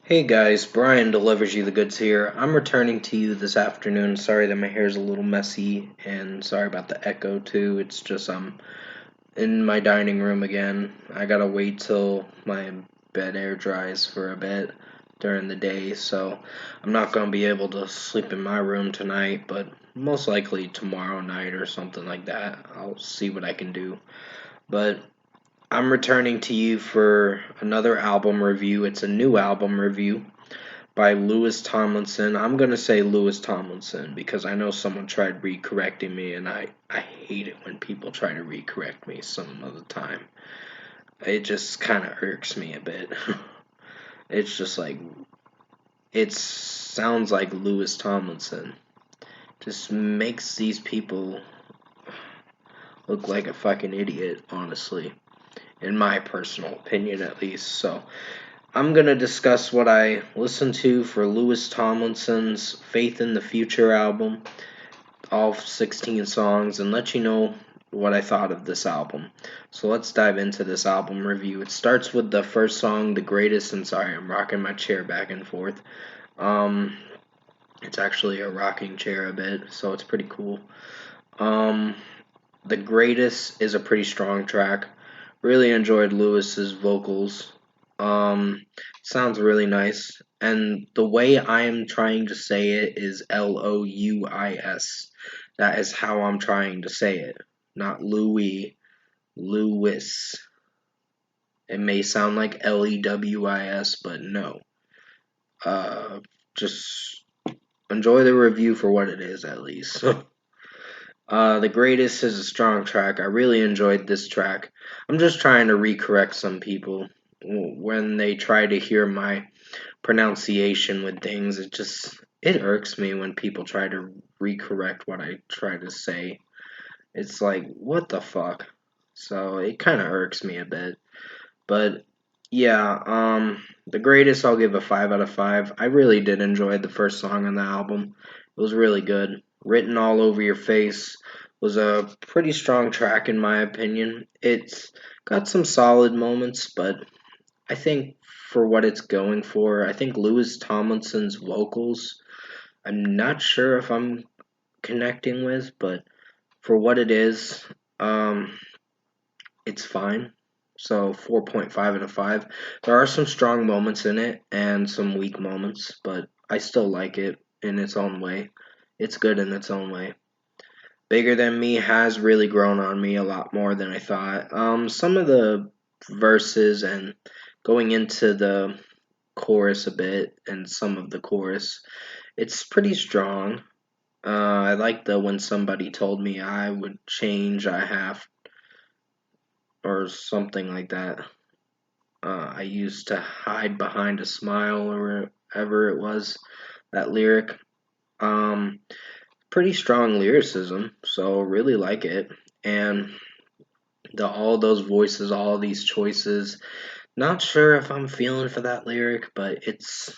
Hey guys, Brian delivers you the goods here. I'm returning to you this afternoon. Sorry that my hair's a little messy and sorry about the echo too. It's just I'm in my dining room again. I gotta wait till my bed air dries for a bit during the day, so I'm not gonna be able to sleep in my room tonight, but most likely tomorrow night or something like that. I'll see what I can do. But I'm returning to you for another album review. It's a new album review by Louis Tomlinson. I'm gonna say Louis Tomlinson because I know someone tried recorrecting me, and I hate it when people try to recorrect me some of the time. It just kind of irks me a bit. It's just like it sounds like Louis Tomlinson. Just makes these people look like a fucking idiot, honestly, in my personal opinion at least. So I'm going to discuss what I listened to for Louis Tomlinson's Faith in the Future album, all 16 songs, and let you know what I thought of this album. So let's dive into this album review. It starts with the first song, The Greatest, and sorry, I'm rocking my chair back and forth. Um, it's actually a rocking chair a bit, so it's pretty cool. Um, The Greatest is a pretty strong track. Really enjoyed Lewis's vocals. Sounds really nice. And the way I am trying to say it is Louis. That is how I'm trying to say it. Not Louis, Lewis. It may sound like Lewis, but no. Uh, just enjoy the review for what it is, at least. The Greatest is a strong track. I really enjoyed this track. I'm just trying to recorrect some people when they try to hear my pronunciation with things. It irks me when people try to recorrect what I try to say. It's like, what the fuck? So it kind of irks me a bit. But yeah, The Greatest I'll give a 5 out of 5. I really did enjoy the first song on the album. It was really good. Written All Over Your Face was a pretty strong track in my opinion. It's got some solid moments, but I think for what it's going for, I think Louis Tomlinson's vocals, I'm not sure if I'm connecting with, but for what it is, um, it's fine. So 4.5 out of 5. There are some strong moments in it and some weak moments, but I still like it in its own way. It's good in its own way. Bigger Than Me has really grown on me a lot more than I thought. Some of the verses and going into the chorus a bit and some of the chorus, it's pretty strong. I like the when somebody told me I would change, I have, or something like that. I used to hide behind a smile or whatever it was, that lyric. Um, Pretty strong lyricism, so really like it. And all those voices, all these choices. Not sure if I'm feeling for that lyric, but it's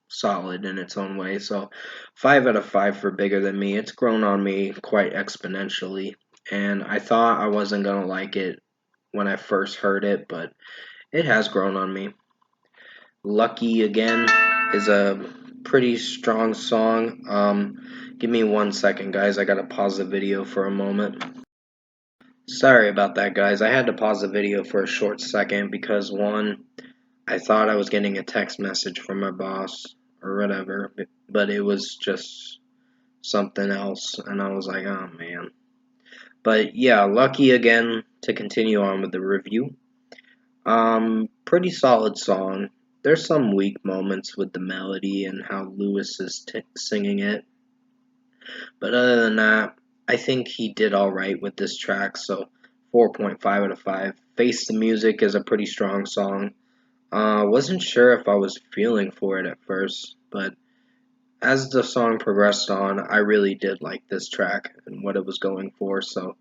solid in its own way. So 5 out of 5 for Bigger Than Me. It's grown on me quite exponentially. And I thought I wasn't gonna like it when I first heard it, but it has grown on me. Lucky Again is a pretty strong song. Give me 1 second, guys. I gotta pause the video for a moment. Sorry about that, guys. I had to pause the video for a short second because one, I thought I was getting a text message from my boss or whatever, but it was just something else, and I was like, oh man. But yeah, Lucky Again to continue on with the review. Pretty solid song. There's some weak moments with the melody and how Lewis is singing it, but other than that, I think he did alright with this track, so 4.5 out of 5. Face the Music is a pretty strong song. Wasn't sure if I was feeling for it at first, but as the song progressed on, I really did like this track and what it was going for, so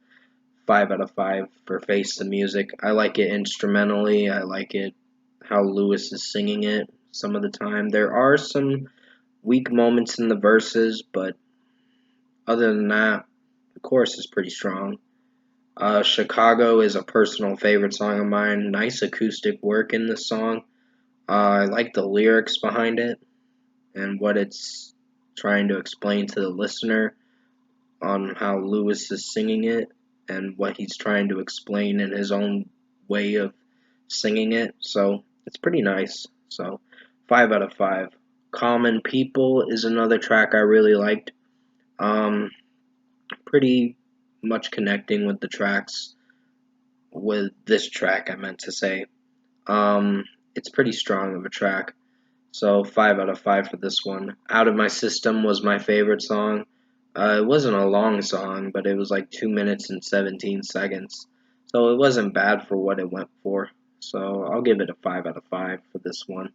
5 out of 5 for Face the Music. I like it instrumentally, I like it how Lewis is singing it some of the time. There are some weak moments in the verses, but other than that, the chorus is pretty strong. Chicago is a personal favorite song of mine. Nice acoustic work in this song. I like the lyrics behind it and what it's trying to explain to the listener on how Lewis is singing it and what he's trying to explain in his own way of singing it. So it's pretty nice. So 5 out of 5. Common People is another track I really liked. Um, Pretty much connecting with the tracks with this track I meant to say. Um, it's pretty strong of a track. So 5 out of 5 for this one. Out of My System was my favorite song. It wasn't a long song, but it was like 2 minutes and 17 seconds. So it wasn't bad for what it went for. So I'll give it a 5 out of 5 for this one.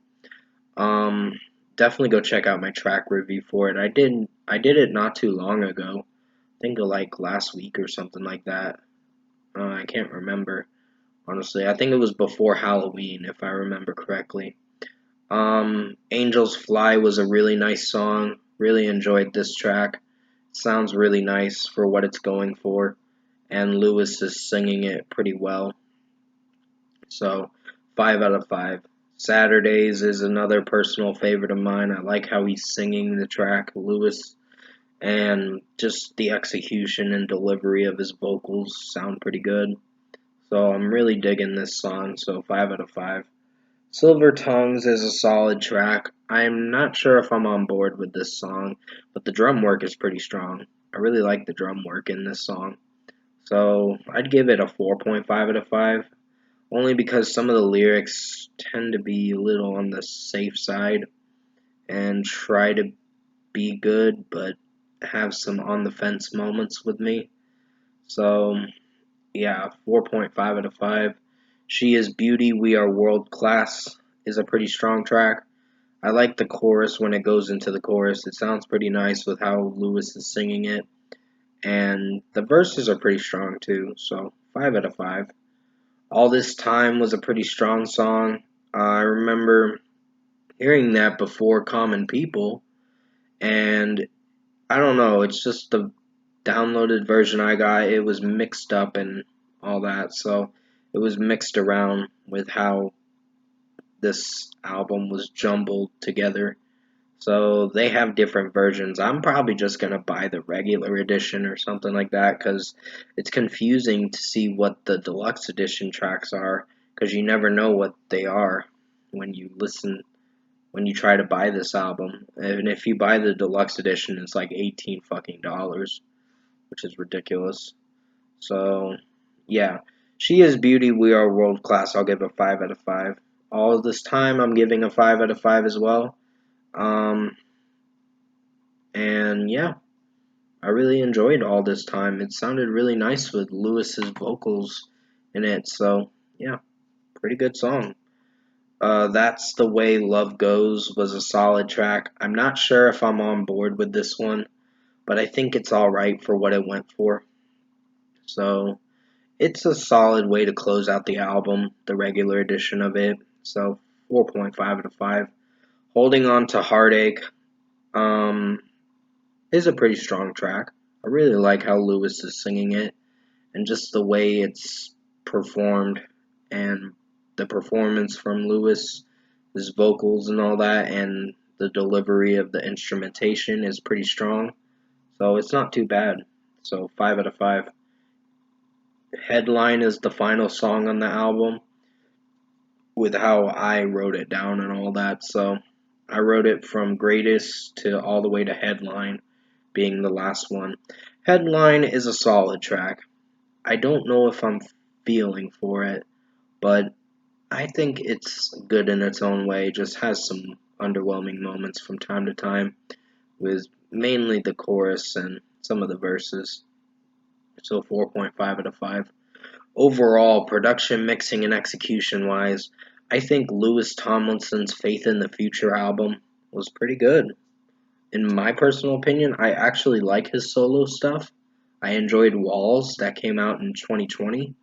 Um, Definitely go check out my track review for it. I did it not too long ago. I think like last week or something like that. I can't remember honestly. I think it was before Halloween if I remember correctly. Angels Fly was a really nice song. Really enjoyed this track. Sounds really nice for what it's going for, and Lewis is singing it pretty well. So, 5 out of 5. Saturdays is another personal favorite of mine. I like how he's singing the track, Lewis, and just the execution and delivery of his vocals sound pretty good. So, I'm really digging this song. So, 5 out of 5. Silver Tongues is a solid track. I'm not sure if I'm on board with this song, but the drum work is pretty strong. I really like the drum work in this song. So I'd give it a 4.5 out of 5, only because some of the lyrics tend to be a little on the safe side and try to be good, but have some on the fence moments with me. So yeah, 4.5 out of 5. She is Beauty, We Are World Class is a pretty strong track. I like the chorus when it goes into the chorus. It sounds pretty nice with how Lewis is singing it. And the verses are pretty strong too, so 5 out of 5. All This Time was a pretty strong song. I remember hearing that before Common People, and I don't know, it's just the downloaded version I got. It was mixed up and all that, so it was mixed around with how this album was jumbled together. So they have different versions. I'm probably just going to buy the regular edition or something like that because it's confusing to see what the deluxe edition tracks are because you never know what they are when you listen, when you try to buy this album. And if you buy the deluxe edition, it's like 18 fucking dollars, which is ridiculous. So, yeah. She is Beauty, We Are World Class. I'll give a 5 out of 5. All This Time, I'm giving a 5 out of 5 as well. Um, and yeah, I really enjoyed All This Time. It sounded really nice with Lewis's vocals in it. So yeah, pretty good song. That's the Way Love Goes was a solid track. I'm not sure if I'm on board with this one, but I think it's alright for what it went for. So it's a solid way to close out the album, the regular edition of it. So 4.5 out of 5. Holding On to Heartache um, is a pretty strong track. I really like how Lewis is singing it and just the way it's performed and the performance from Lewis, his vocals and all that, and the delivery of the instrumentation is pretty strong. So it's not too bad. So 5 out of 5. Headline is the final song on the album with how I wrote it down and all that. So I wrote it from greatest to all the way to Headline being the last one. Headline is a solid track. I don't know if I'm feeling for it, but I think it's good in its own way. It just has some underwhelming moments from time to time, with mainly the chorus and some of the verses. So 4.5 out of 5. Overall, production, mixing, and execution wise, I think Louis Tomlinson's Faith in the Future album was pretty good. In my personal opinion, I actually like his solo stuff. I enjoyed Walls that came out in 2020.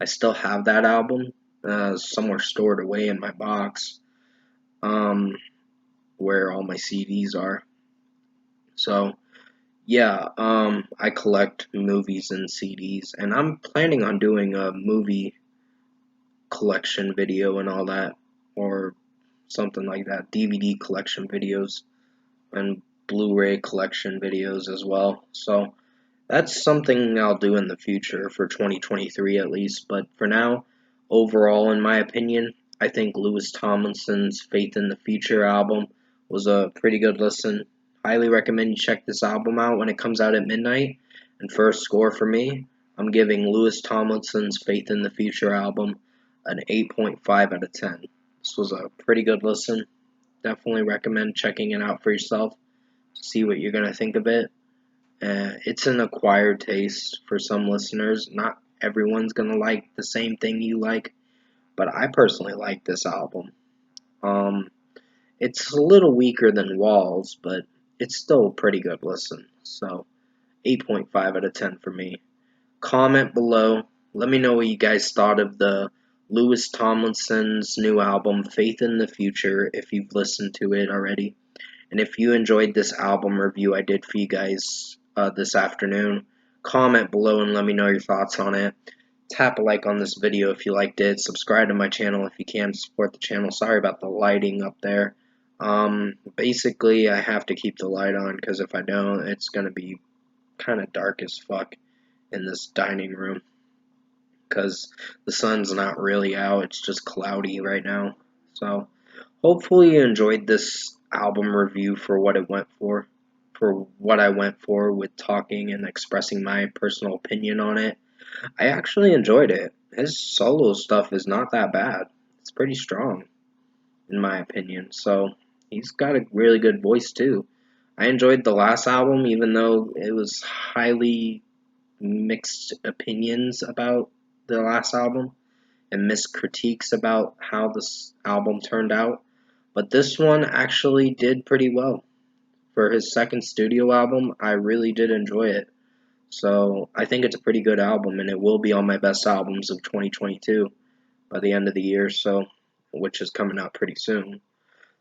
I still have that album somewhere stored away in my box um, where all my CDs are. So, yeah, I collect movies and CDs, and I'm planning on doing a movie collection video and all that, or something like that. DVD collection videos and Blu-ray collection videos as well. So that's something I'll do in the future for 2023 at least. But for now, overall, in my opinion, I think Louis Tomlinson's Faith in the Future album was a pretty good listen. Highly recommend you check this album out when it comes out at midnight. And first score for me, I'm giving Louis Tomlinson's Faith in the Future album an 8.5 out of 10. This was a pretty good listen. Definitely recommend checking it out for yourself. See what you're going to think of it. It's an acquired taste for some listeners. Not everyone's gonna like the same thing you like, but I personally like this album. Um, it's a little weaker than Walls, but it's still a pretty good listen. So 8.5 out of 10 for me. Comment below. Let me know what you guys thought of the Louis Tomlinson's new album, Faith in the Future, if you've listened to it already. And if you enjoyed this album review I did for you guys this afternoon, comment below and let me know your thoughts on it. Tap a like on this video if you liked it. Subscribe to my channel if you can to support the channel. Sorry about the lighting up there. Basically, I have to keep the light on because if I don't, it's going to be kind of dark as fuck in this dining room because the sun's not really out. It's just cloudy right now. So hopefully you enjoyed this album review for what it went for what I went for with talking and expressing my personal opinion on it. I actually enjoyed it. His solo stuff is not that bad. It's pretty strong, in my opinion. So he's got a really good voice too. I enjoyed the last album, even though it was highly mixed opinions about the last album and missed critiques about how this album turned out. But this one actually did pretty well. For his second studio album, I really did enjoy it. So I think it's a pretty good album, and it will be on my best albums of 2022 by the end of the year, so which is coming out pretty soon.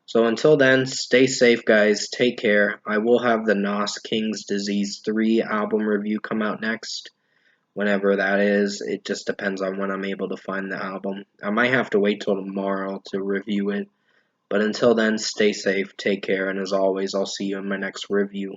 So until then, stay safe, guys. Take care. I will have the Nas King's Disease 3 album review come out next. Whenever that is, it just depends on when I'm able to find the album. I might have to wait till tomorrow to review it. But until then, stay safe, take care, and as always, I'll see you in my next review.